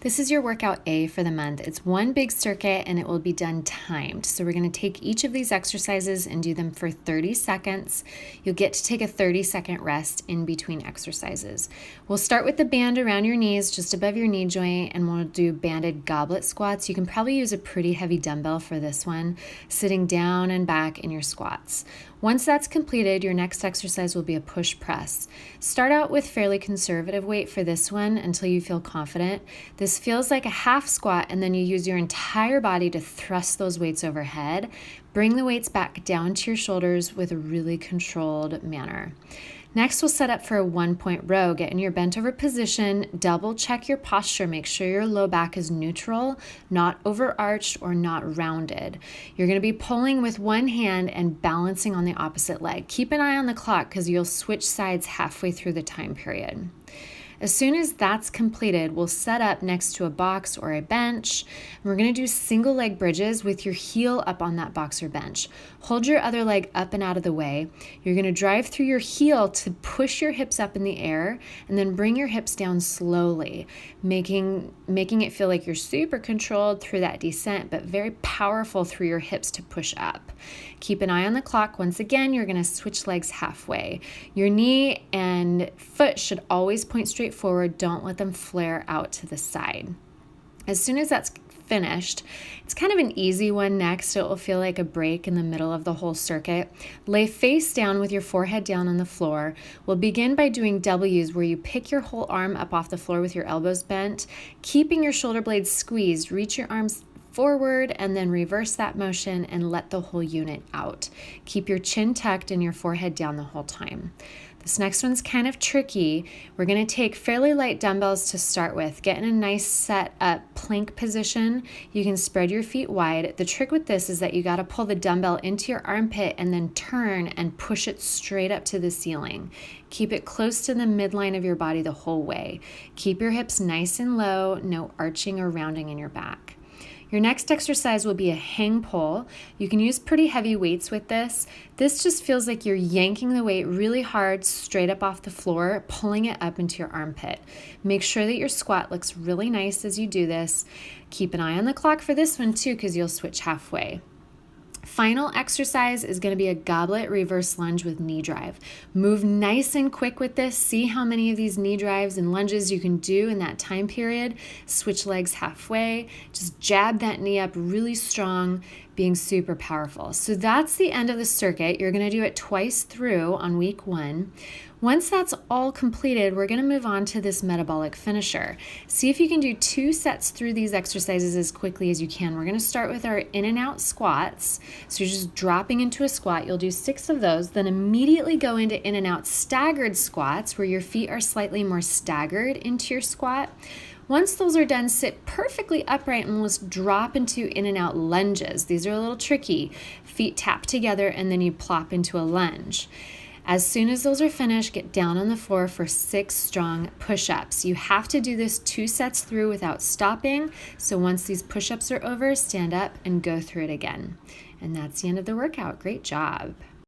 This is your workout A for the month. It's one big circuit and it will be done timed. So we're going to take each of these exercises and do them for 30 seconds. You'll get to take a 30-second rest in between exercises. We'll start with the band around your knees, just above your knee joint, and we'll do banded goblet squats. You can probably use a pretty heavy dumbbell for this one, sitting down and back in your squats. Once that's completed, your next exercise will be a push press. Start out with fairly conservative weight for this one until you feel confident. This feels like a half squat, and then you use your entire body to thrust those weights overhead. Bring the weights back down to your shoulders with a really controlled manner. Next, we'll set up for a 1-point row. Get in your bent over position, double check your posture. Make sure your low back is neutral, not overarched or not rounded. You're going to be pulling with one hand and balancing on the opposite leg. Keep an eye on the clock because you'll switch sides halfway through the time period. As soon as that's completed, we'll set up next to a box or a bench. We're going to do single leg bridges with your heel up on that box or bench. Hold your other leg up and out of the way. You're going to drive through your heel to push your hips up in the air and then bring your hips down slowly, making it feel like you're super controlled through that descent, but very powerful through your hips to push up. Keep an eye on the clock. Once again, you're going to switch legs halfway. Your knee and foot should always point straight forward. Don't let them flare out to the side. As soon as that's finished, it's kind of an easy one next. It will feel like a break in the middle of the whole circuit. Lay face down with your forehead down on the floor. We'll begin by doing W's where you pick your whole arm up off the floor with your elbows bent, keeping your shoulder blades squeezed. Reach your arms forward and then reverse that motion and let the whole unit out. Keep your chin tucked and your forehead down the whole time. This next one's kind of tricky. We're going to take fairly light dumbbells to start with. Get in a nice set up plank position. You can spread your feet wide. The trick with this is that you got to pull the dumbbell into your armpit and then turn and push it straight up to the ceiling. Keep it close to the midline of your body the whole way. Keep your hips nice and low, no arching or rounding in your back. Your next exercise will be a hang pull. You can use pretty heavy weights with this. This just feels like you're yanking the weight really hard straight up off the floor, pulling it up into your armpit. Make sure that your squat looks really nice as you do this. Keep an eye on the clock for this one too, because you'll switch halfway. Final exercise is going to be a goblet reverse lunge with knee drive. Move nice and quick with this. See how many of these knee drives and lunges you can do in that time period. Switch legs halfway. Just jab that knee up really strong, being super powerful. So that's the end of the circuit. You're going to do it twice through on week 1. Once that's all completed, we're going to move on to this metabolic finisher. See if you can do 2 sets through these exercises as quickly as you can. We're going to start with our in and out squats. So you're just dropping into a squat. You'll do 6 of those, then immediately go into in and out staggered squats where your feet are slightly more staggered into your squat. Once those are done, sit perfectly upright and let's drop into in and out lunges. These are a little tricky. Feet tap together and then you plop into a lunge. As soon as those are finished, get down on the floor for 6 strong push-ups. You have to do this 2 sets through without stopping. So once these push-ups are over, stand up and go through it again. And that's the end of the workout. Great job.